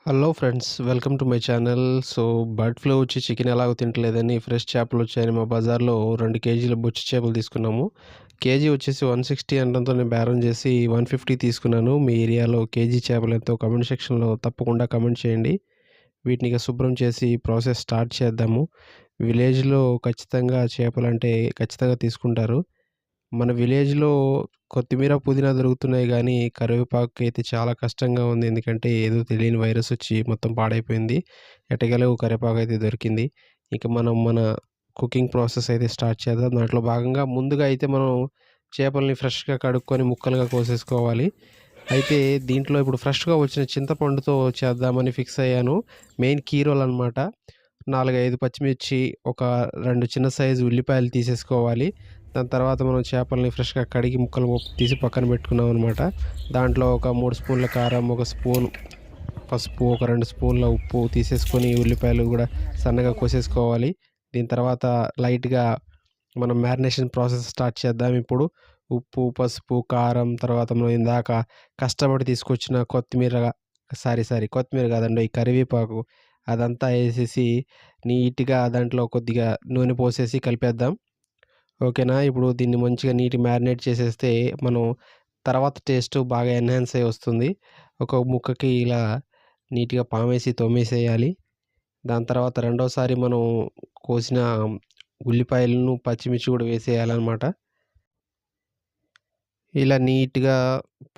Hello friends, welcome to my channel. Bird flu వచ్చి chicken ఎలాగో తింటలేదని fresh చేపలు వచ్చాయని మా బజార్‌లో 2 కేజీల బొచ్చు చేపలు తీసుకున్నాము. కేజీ వచ్చేసి 160 అనడంతో నేను బేరం చేసి 150 తీసుకున్నాను. మీ ఏరియాలో కేజీ చేపలు ఎంతో కామెంట్ సెక్షన్‌లో తప్పకుండా కామెంట్ చేయండి. వీటిని ఇక శుభ్రం చేసి ప్రాసెస్ స్టార్ట్ చేద్దాము. విలేజ్‌లో ఖచ్చితంగా చేపలంటే ఖచ్చితంగా తీసుకుంటారు. మన విలేజ్‌లో కొత్తిమీర, పుదీనా దొరుకుతున్నాయి గానీ, కరివేపాకైతే చాలా కష్టంగా ఉంది. ఎందుకంటే, ఏదో తెలియని వైరసొచ్చి మొత్తం పాడైపోయింది. ఎట్టకేలకు కరివేపాకైతే దొరికింది. ఇక మనం మన కుకింగ్ ప్రాసెస్ అయితే స్టార్ట్ చేద్దాం. దాంట్లో భాగంగా ముందుగా అయితే మనం చేపల్ని ఫ్రెష్‌గా కడుక్కొని ముక్కలుగా కోసేసుకోవాలి. అయితే దీంట్లో ఇప్పుడు ఫ్రెష్‌గా వచ్చిన చింతపండుతో చేద్దామని ఫిక్స్ అయ్యాను. మెయిన్ కీ రోల్ అనమాట. 4, 5 పచ్చిమిర్చి, ఒక 2 చిన్న సైజు ఉల్లిపాయలు తీసేసుకోవాలి. దాని తర్వాత మనం చేపల్ని ఫ్రెష్‌గా కడిగి ముక్కలు తీసి పక్కన పెట్టుకున్నామనమాట. దాంట్లో ఒక 3 స్పూన్ల కారం, ఒక స్పూన్ పసుపు, ఒక 2 స్పూన్ల ఉప్పు తీసేసుకొని ఉల్లిపాయలు గూడా సన్నగా కోసేసుకోవాలి. దీని తర్వాత లైట్‌గా మనం మ్యారినేషన్ ప్రాసెస్ స్టార్ట్ చేద్దాం ఇప్పుడు. ఉప్పు, పసుపు, కారం, తర్వాత మనం ఇందాక కష్టపడి తీసుకొచ్చిన కొత్తిమీర కాదండోయ్, కరివేపాకు అదంతా ఏసేసి నీట్‌గా దాంట్లో కొద్దిగా నూనె పోసేసి కలిపేద్దాం. ఓకేనా. ఇప్పుడు దీన్ని మంచిగా మ్యారినేట్ చేసేస్తే మనం తర్వాత టేస్ట్ బాగా ఎన్హాన్స్ అయ్యి వస్తుంది. ఒక ముక్కకి ఇలా నీట్‌గా పామేసి తోమేసేయాలి. దాని తర్వాత రెండోసారి మనం కోసిన ఉల్లిపాయలను, పచ్చిమిర్చి కూడా వేసేయాలనమాట. ఇలా నీట్‌గా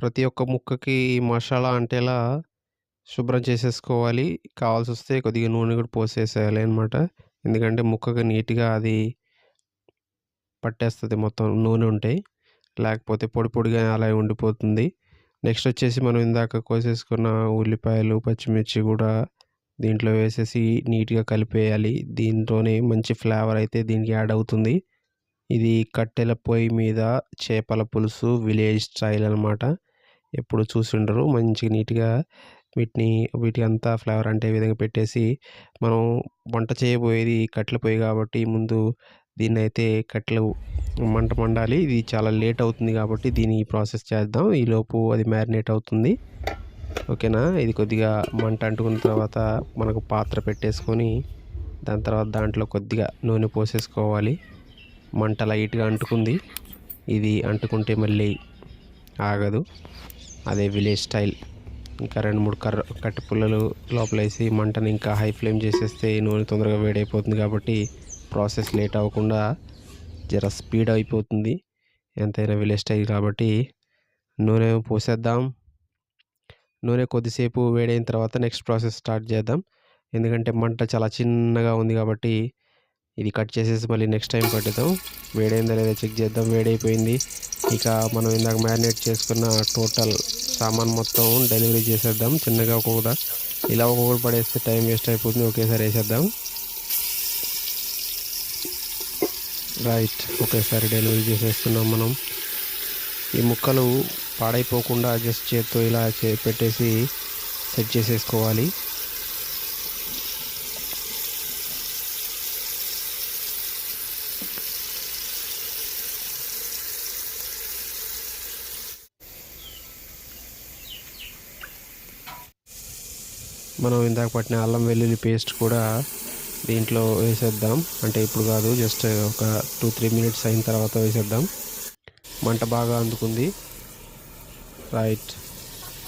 ప్రతి ఒక్క ముక్కకి మసాలా అంటేలా శుభ్రం చేసేసుకోవాలి. కావాల్సొస్తే కొద్దిగా నూనె కూడా పోసేసేయాలి అనమాట. ఎందుకంటే ముక్కకి నీట్‌గా అది పట్టేస్తది మొత్తం నూనె ఉంటే. లేకపోతే పొడి పొడిగా అలాగే ఉండిపోతుంది. నెక్స్ట్ వచ్చేసి మనం ఇందాక కోసేసుకున్న ఉల్లిపాయలు, పచ్చిమిర్చి గూడా దీంట్లో వేసేసి నీట్‌గా కలిపేయాలి. దీంతోనే మంచి ఫ్లేవర్ అయితే దీనికి యాడ్ అవుతుంది. ఇది కట్టెల పొయ్యి మీద చేపల పులుసు విలేజ్ స్టైల్ అనమాట. ఎప్పుడు చూసుండరు. మంచిగా నీట్‌గా వీటికంతా ఫ్లేవర్ అంటే విధంగా పెట్టేసి మనం వంట చేయబోయేది కట్టెల పొయ్యి కాబట్టి ముందు దీన్నైతే కట్టెలు మండాలి. ఇది చాలా లేట్ అవుతుంది కాబట్టి దీన్ని ప్రాసెస్ చేద్దాం. ఈలోపు అది మ్యారినేట్ అవుతుంది. ఓకేనా. ఇది కొద్దిగా మంట అంటుకున్న తర్వాత మనకు పాత్ర పెట్టేసుకొని దాని తర్వాత దాంట్లో కొద్దిగా నూనె పోసేసుకోవాలి. మంట లైట్‌గా అంటుకుంది. ఇది అంటుకుంటే మళ్ళీ ఆగదు. అదే విలేజ్ స్టైల్. ఇంకా 2, 3 కట్టె పుల్లలు లోపలేసి మంటని ఇంకా హై ఫ్లేమ్ చేసేస్తే నూనె తొందరగా వేడైపోతుంది కాబట్టి ప్రాసెస్ లేట్ అవ్వకుండా జర స్పీడ్ అయిపోతుంది. ఎంతైనా విలేజ్ స్టైల్ కాబట్టి నూనె పోసేద్దాం. నూనె కొద్దిసేపు వేడైన తర్వాత నెక్స్ట్ ప్రాసెస్ స్టార్ట్ చేద్దాం. ఎందుకంటే మంట చాలా చిన్నగా ఉంది కాబట్టి ఇది కట్ చేసేసి మళ్ళీ నెక్స్ట్ టైం పెట్టేద్దాం. వేడైందా లేదా చెక్ చేద్దాం. వేడైపోయింది. ఇక మనం ఇందాక మ్యారినేట్ చేసుకున్న టోటల్ సామాన్ మొత్తం డెలివరీ చేసేద్దాం. చిన్నగా ఇలా ఒక్కొక్కటి పడేస్తే టైం వేస్ట్ అయిపోతుంది. ఒకేసారి వేసేద్దాం. రైట్. ఒకేసారి డెలివరీ చేసేస్తున్నాం మనం. ఈ ముక్కలు పాడైపోకుండా జస్ట్ చేత్తో ఇలా పెట్టేసి సెట్ చేసేసుకోవాలి. మనం ఇందాక పట్టిన అల్లం వెల్లుల్లి పేస్ట్ కూడా దీంట్లో వేసేద్దాం. అంటే ఇప్పుడు కాదు, జస్ట్ ఒక 2-3 మినిట్స్ అయిన తర్వాత వేసేద్దాం. మంట బాగా అందుకుంది. రైట్.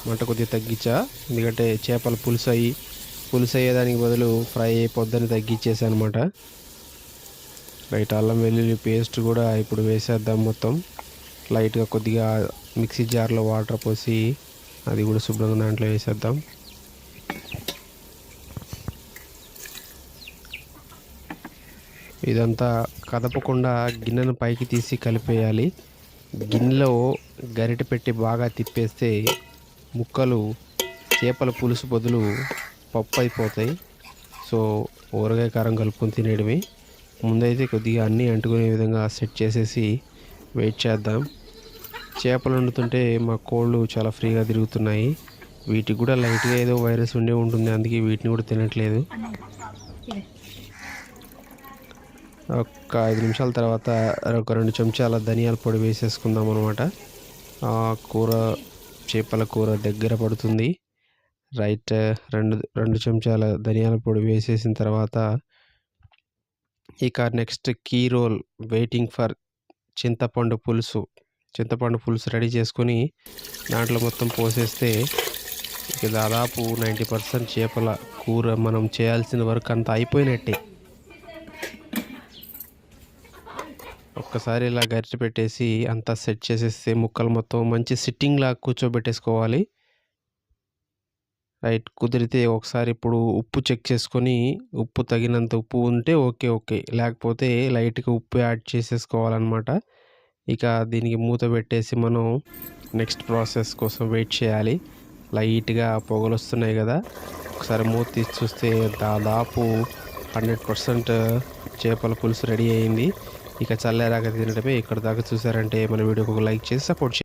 మంట కొద్దిగా తగ్గించా. ఎందుకంటే చేపలు పులుసు అయ్యేదానికి బదులు ఫ్రై అయిపోద్దని తగ్గించేసా అనమాట. రైట్. అల్లం వెల్లుల్లి పేస్ట్ కూడా ఇప్పుడు వేసేద్దాం మొత్తం. లైట్గా కొద్దిగా మిక్సీ జార్లో వాటర్ పోసి అది కూడా శుభ్రంగా దాంట్లో వేసేద్దాం. ఇదంతా కదపకుండా గిన్నెను పైకి తీసి కలిపేయాలి. గిన్నెలో గరిటె పెట్టి బాగా తిప్పేస్తే ముక్కలు చేపల పులుసు బదులు పప్పు అయిపోతాయి. సో ఊరగాయ కారం కలుపుకొని తినేయడమే. ముందైతే కొద్దిగా అన్నీ అంటుకునే విధంగా సెట్ చేసేసి వెయిట్ చేద్దాం. చేపలు వండుతుంటే మా కోళ్ళు చాలా ఫ్రీగా తిరుగుతున్నాయి. వీటికి కూడా లైట్‌గా ఏదో వైరస్ ఉండే ఉంటుంది. అందుకే వీటిని కూడా తినట్లేదు. ఒక 5 నిమిషాల తర్వాత ఒక 2 చెంచాల ధనియాల పొడి వేసేసుకుందాం అనమాట. చేపల కూర దగ్గర పడుతుంది. రైట్ 2 చెంచాల ధనియాల పొడి వేసేసిన తర్వాత ఇక next key role waiting for చింతపండు పులుసు రెడీ చేసుకొని దాంట్లో మొత్తం పోసేస్తే ఇక దాదాపు 90% చేపల కూర మనం చేయాల్సిన వర్క్ అంతా అయిపోయినట్టే. ఒక్కసారి ఇలా గరిటె పెట్టేసి అంతా సెట్ చేసేస్తే ముక్కలు మొత్తం మంచి సిట్టింగ్ లాగా కూర్చోబెట్టేసుకోవాలి. రైట్ కుదిరితే ఒకసారి ఇప్పుడు ఉప్పు చెక్ చేసుకొని ఉప్పు తగినంత ఉప్పు ఉంటే ఓకే. లేకపోతే లైట్‌గా ఉప్పు యాడ్ చేసేసుకోవాలన్నమాట. ఇక దీనికి మూత పెట్టేసి మనం నెక్స్ట్ ప్రాసెస్ కోసం వెయిట్ చేయాలి. లైట్‌గా పొగలొస్తున్నాయి కదా! ఒకసారి మూత తీసి చూస్తే దాదాపు 100% చేపల పులుసు రెడీ అయింది. ఇక చల్లారాక తినడమే. ఇక్కడి దాకా చూసారంటే మన వీడియోకి ఒక లైక్ చేసి సపోర్ట్ చేయండి.